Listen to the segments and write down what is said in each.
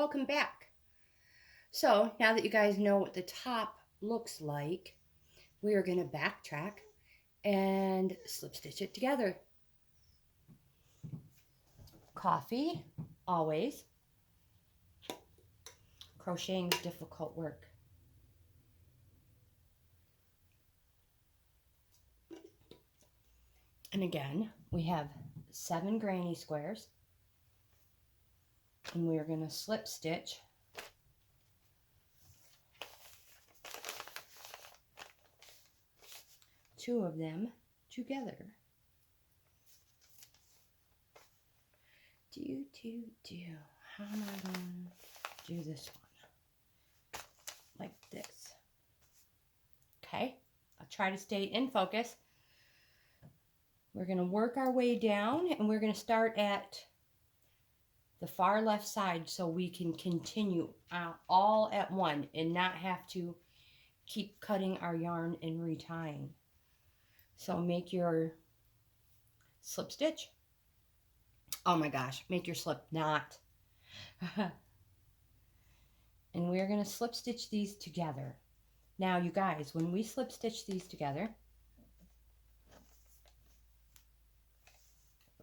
welcome back. So now that you guys know what the top looks like, we are going to backtrack and slip stitch it together. Coffee, always. Crocheting is difficult work. And again, we have 7 granny squares. And we are going to slip stitch two of them together. How am I going to do this one? Like this. Okay, I'll try to stay in focus. We're going to work our way down, and we're going to start at the far left side so we can continue all at one and not have to keep cutting our yarn and retying. So make your slip stitch. Oh my gosh, make your slip knot. And we're going to slip stitch these together. Now you guys, when we slip stitch these together,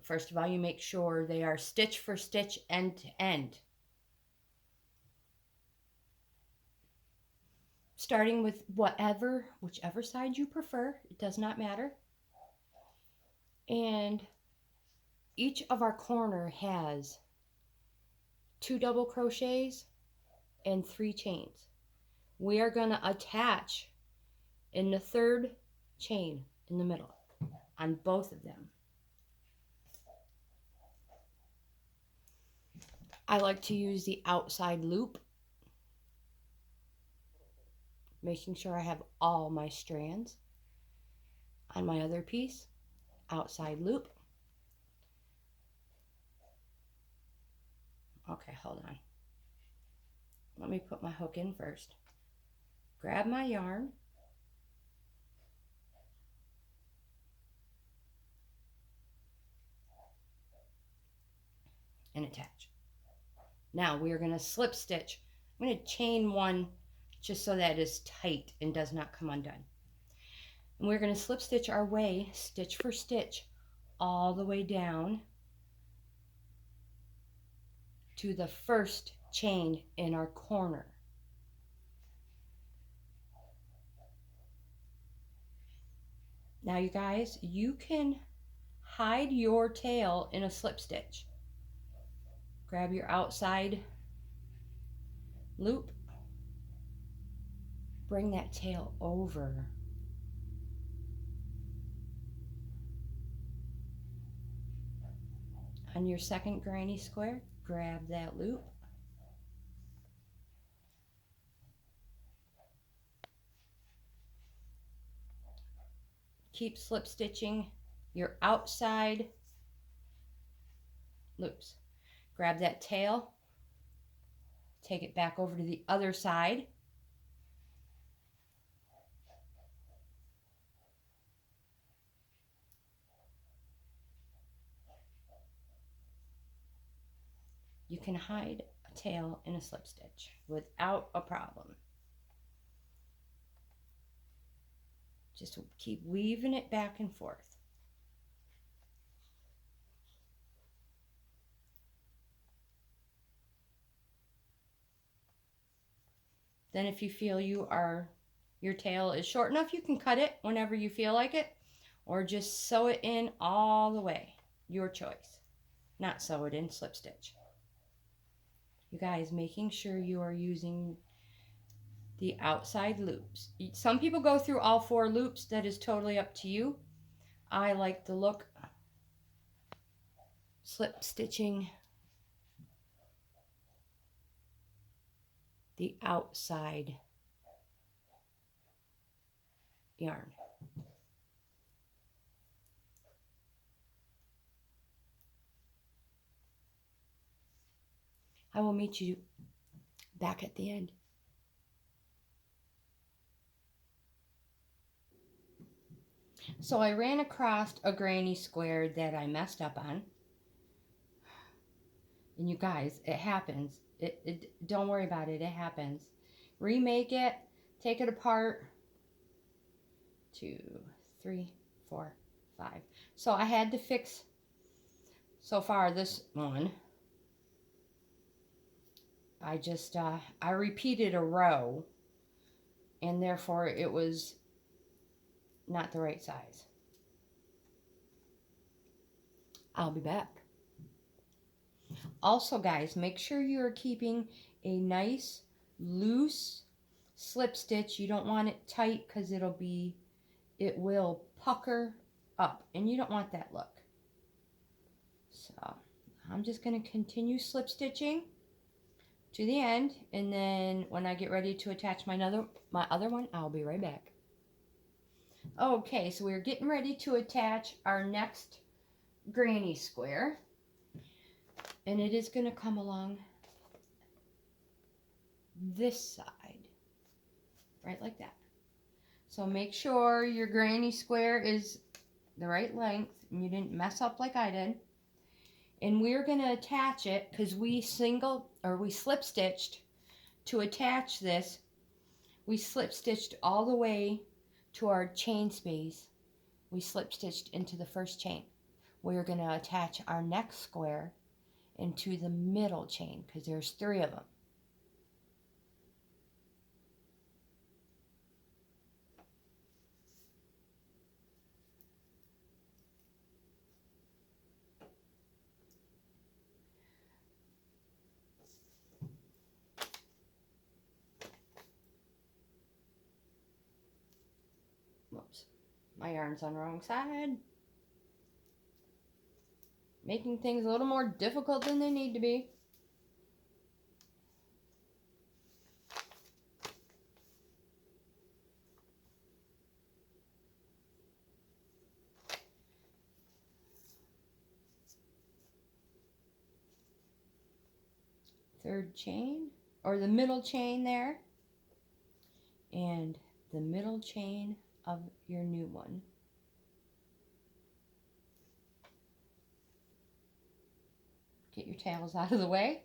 first of all, you make sure they are stitch for stitch, end to end. Starting with whichever side you prefer, it does not matter. And each of our corner has 2 double crochets and 3 chains. We are going to attach in the 3rd chain in the middle on both of them. I like to use the outside loop, making sure I have all my strands. On my other piece, outside loop. Okay, hold on. Let me put my hook in first. Grab my yarn. And attach. Now we are going to slip stitch. I'm going to chain one just so that it is tight and does not come undone. And we're going to slip stitch our way, stitch for stitch, all the way down to the 1st chain in our corner. Now you guys, you can hide your tail in a slip stitch. Grab your outside loop, bring that tail over. On your 2nd granny square, grab that loop. Keep slip stitching your outside loops. Grab that tail, take it back over to the other side. You can hide a tail in a slip stitch without a problem. Just keep weaving it back and forth. Then if you feel your tail is short enough, you can cut it whenever you feel like it, or just sew it in all the way. Your choice. Not sew it in, slip stitch. You guys, making sure you are using the outside loops. Some people go through all 4 loops. That is totally up to you. I like the look slip stitching the outside yarn. I will meet you back at the end. So I ran across a granny square that I messed up on. And you guys, it happens. Don't worry about it. It happens. Remake it. Take it apart. 2, 3, 4, 5. So I had to fix, so far, this one. I just, I repeated a row. And therefore, it was not the right size. I'll be back. Also, guys, make sure you're keeping a nice, loose slip stitch. You don't want it tight because it will pucker up. And you don't want that look. So, I'm just going to continue slip stitching to the end. And then when I get ready to attach my other one, I'll be right back. Okay, so we're getting ready to attach our next granny square. And it is going to come along this side, right like that. So make sure your granny square is the right length and you didn't mess up like I did. And we're going to attach it because we slip stitched to attach this. We slip stitched all the way to our chain space. We slip stitched into the first chain. We're going to attach our next square into the middle chain because there's 3 of them. Whoops, my yarn's on the wrong side. Making things a little more difficult than they need to be. Third chain, or the middle chain there, and the middle chain of your new one. Get your tails out of the way.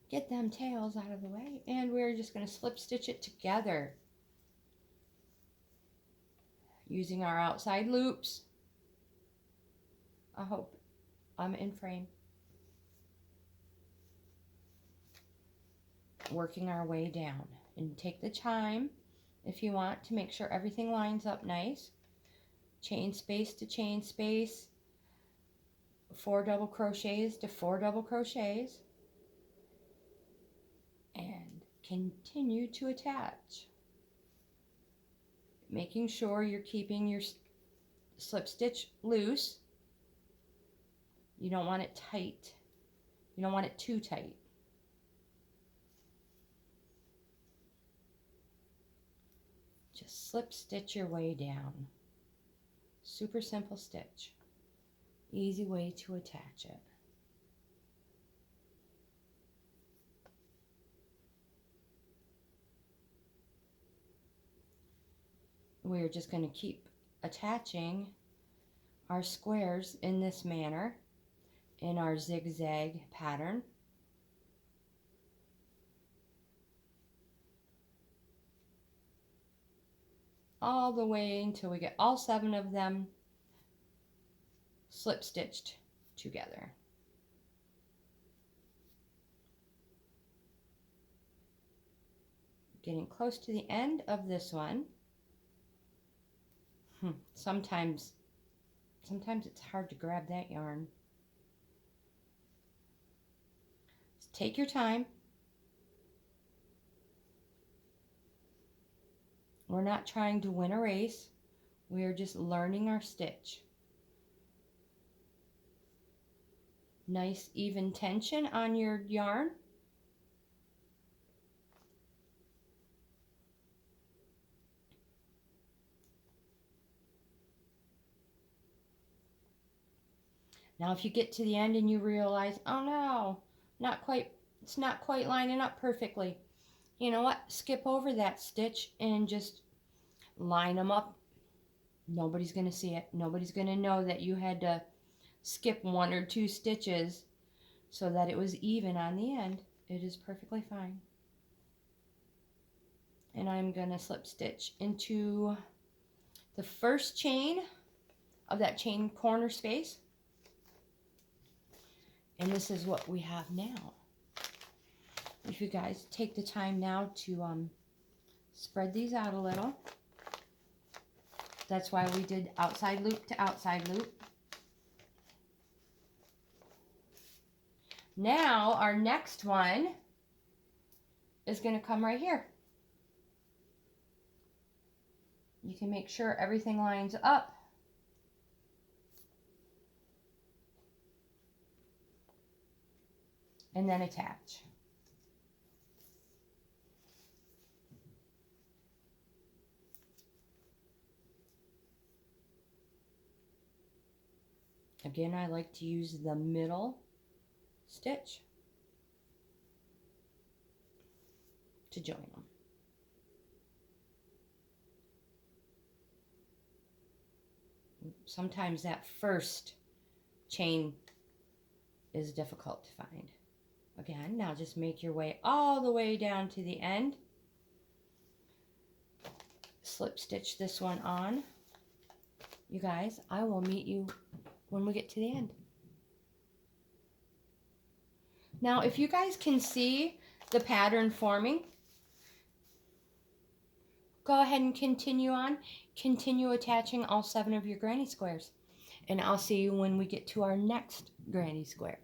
Get them tails out of the way, and we're just going to slip stitch it together using our outside loops. I hope I'm in frame. Working our way down, and take the time if you want to make sure everything lines up nice. Chain space to chain space, 4 double crochets to 4 double crochets, and continue to attach, making sure you're keeping your slip stitch loose. You don't want it tight. You don't want it too tight. Just slip stitch your way down. Super simple stitch. Easy way to attach it. We're just going to keep attaching our squares in this manner in our zigzag pattern. All the way until we get all 7 of them slip stitched together. Getting close to the end of this one. Sometimes it's hard to grab that yarn. Just take your time. We're not trying to win a race. We're just learning our stitch. Nice even tension on your yarn. Now if you get to the end and you realize, oh no, it's not quite lining up perfectly. You know what? Skip over that stitch and just line them up. Nobody's going to see it. Nobody's going to know that you had to skip 1 or 2 stitches so that it was even on the end. It is perfectly fine. And I'm going to slip stitch into the first chain of that chain corner space. And this is what we have now. If you guys take the time now to spread these out a little. That's why we did outside loop to outside loop. Now our next one is going to come right here. You can make sure everything lines up. And then attach. Again, I like to use the middle stitch to join them. Sometimes that first chain is difficult to find. Again, now just make your way all the way down to the end. Slip stitch this one on. You guys, I will meet you when we get to the end. Now, if you guys can see the pattern forming, go ahead and continue on. Continue attaching all 7 of your granny squares. And I'll see you when we get to our next granny square.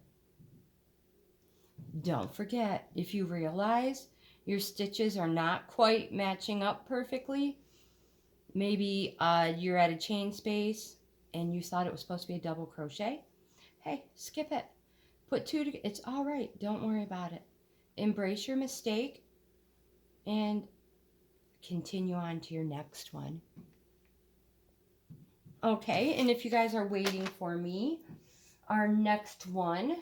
Don't forget, if you realize your stitches are not quite matching up perfectly, maybe you're at a chain space and you thought it was supposed to be a double crochet, hey, skip it. Put 2 together. It's all right. Don't worry about it. Embrace your mistake and continue on to your next one. Okay, and if you guys are waiting for me, our next one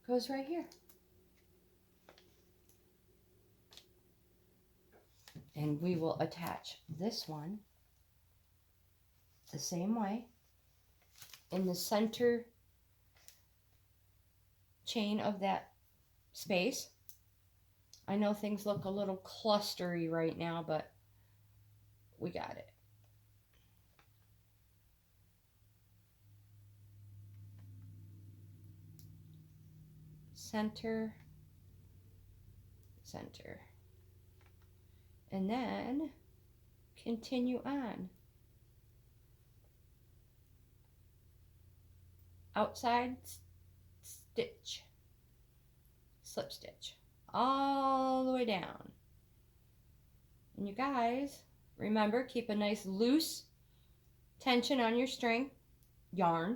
goes right here. And we will attach this one the same way in the center chain of that space. I know things look a little clustery right now, but we got it. Center, center. And then continue on. Outside stitch, slip stitch, all the way down. And you guys, remember, keep a nice loose tension on your string, yarn.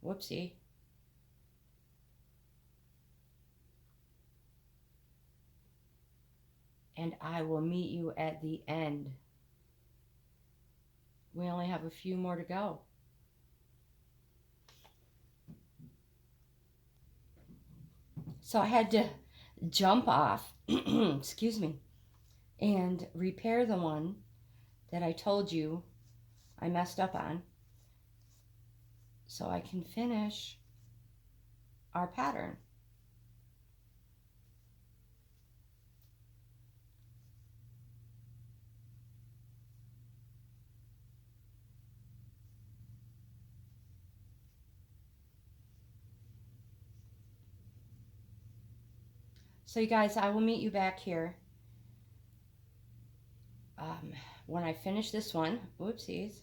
Whoopsie. And I will meet you at the end. We only have a few more to go. So I had to jump off, excuse me, and repair the one that I told you I messed up on, so I can finish our pattern. So you guys, I will meet you back here when I finish this one, whoopsies,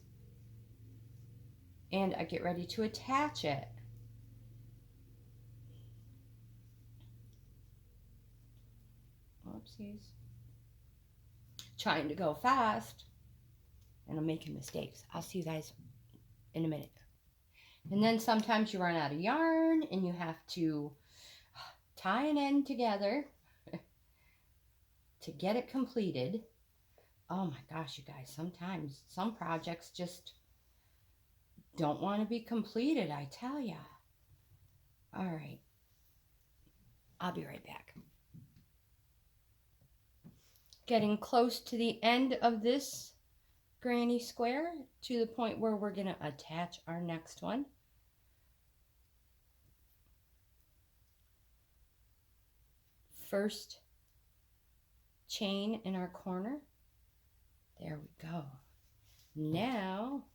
and I get ready to attach it. Whoopsies. Trying to go fast, and I'm making mistakes. I'll see you guys in a minute. And then sometimes you run out of yarn, and you have to tie an end together to get it completed. Oh my gosh, you guys, sometimes some projects just don't want to be completed, I tell ya. All right, I'll be right back. Getting close to the end of this granny square, to the point where we're going to attach our next one. first chain in our corner. There we go. Now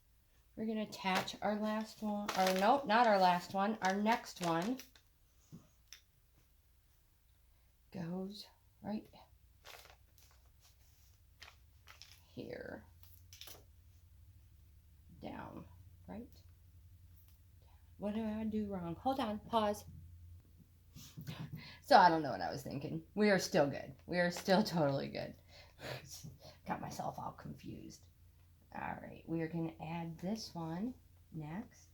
we're going to attach our last one, or nope, not our last one, our next one goes right here, down, right? What did I do wrong? Hold on, pause. So I don't know what I was thinking. We are still good. We are still totally good. Got myself all confused. All right, we are going to add this one next,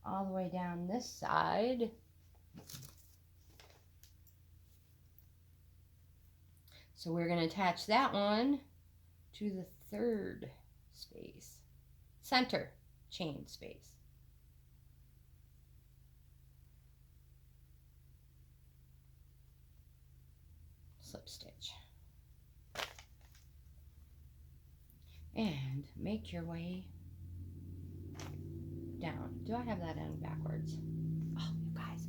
all the way down this side. So we're going to attach that one to the third space, center chain space. Slip stitch. And make your way down. Do I have that in backwards? Oh, you guys.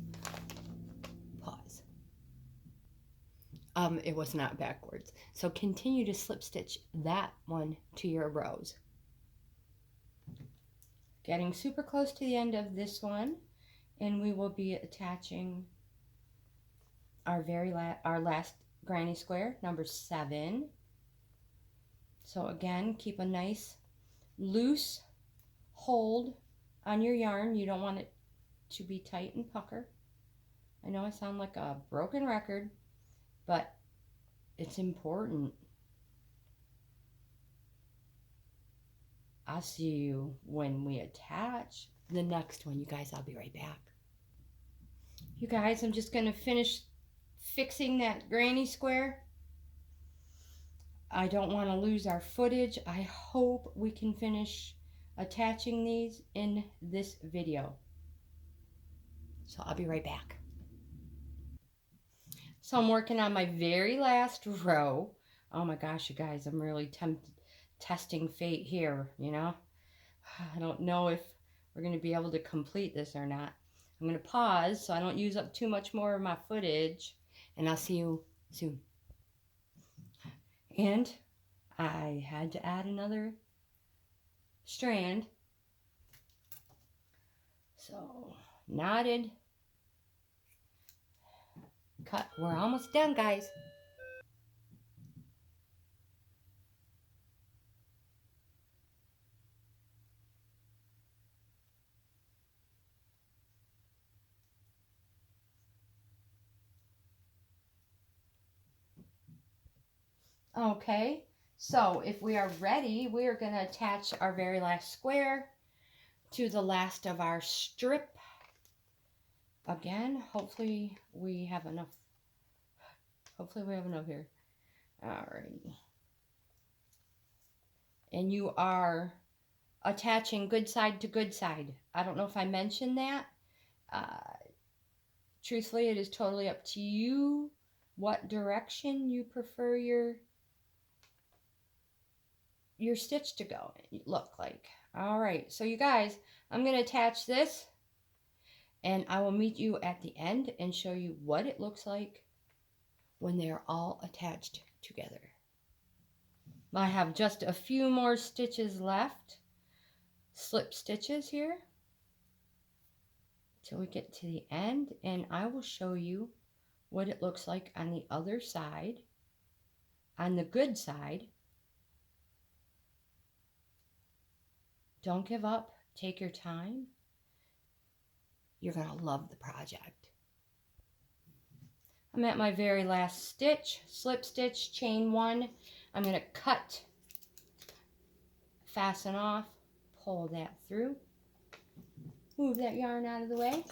Pause. It was not backwards. So continue to slip stitch that one to your rows. Getting super close to the end of this one, and we will be attaching our our last granny square, number 7. So again, keep a nice loose hold on your yarn. You don't want it to be tight and pucker. I know I sound like a broken record, but it's important. I'll see you when we attach the next one. You guys, I'll be right back. You guys, I'm just going to finish fixing that granny square. I don't want to lose our footage. I hope we can finish attaching these in this video. So I'll be right back. So I'm working on my very last row. Oh my gosh, you guys, I'm really testing fate here, you know. I don't know if we're going to be able to complete this or not. I'm going to pause so I don't use up too much more of my footage, and I'll see you soon. And I had to add another strand. So knotted, cut. We're almost done, guys. Okay, so if we are ready, we are going to attach our very last square to the last of our strip. Again, hopefully we have enough. Hopefully we have enough here. Alrighty. And you are attaching good side to good side. I don't know if I mentioned that. Truthfully, it is totally up to you what direction you prefer your stitch to go look like. All right, so you guys, I'm going to attach this, and I will meet you at the end and show you what it looks like when they're all attached together. I have just a few more stitches left, slip stitches here, till we get to the end, and I will show you what it looks like on the other side, on the good side. Don't give up. Take your time. You're going to love the project. I'm at my very last stitch, slip stitch, chain 1. I'm going to cut, fasten off, pull that through, move that yarn out of the way,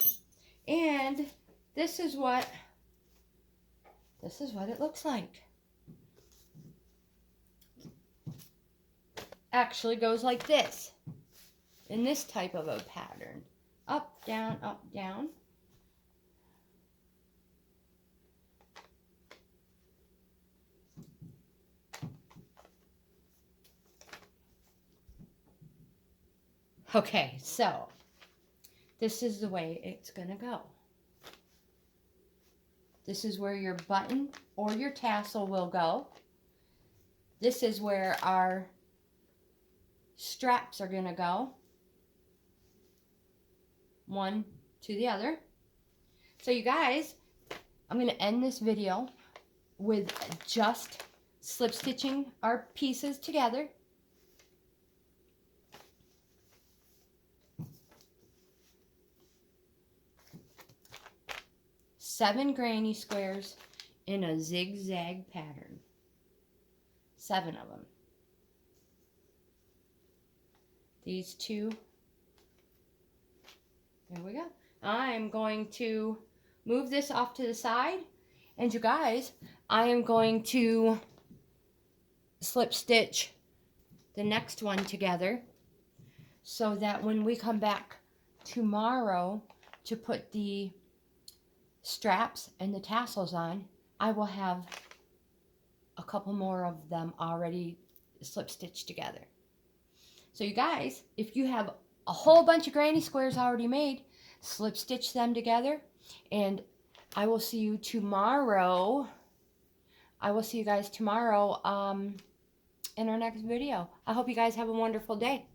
and this is what it looks like. Actually goes like this, in this type of a pattern. Up, down, up, down. Okay, so this is the way it's gonna go. This is where your button or your tassel will go. This is where our straps are going to go. One to the other. So you guys, I'm going to end this video with just slip stitching our pieces together. Seven granny squares in a zigzag pattern. 7 of them. These two. There we go. I'm going to move this off to the side. And you guys, I am going to slip stitch the next one together so that when we come back tomorrow to put the straps and the tassels on, I will have a couple more of them already slip stitched together. So you guys, if you have a whole bunch of granny squares already made, slip stitch them together, and I will see you tomorrow. I will see you guys tomorrow in our next video. I hope you guys have a wonderful day.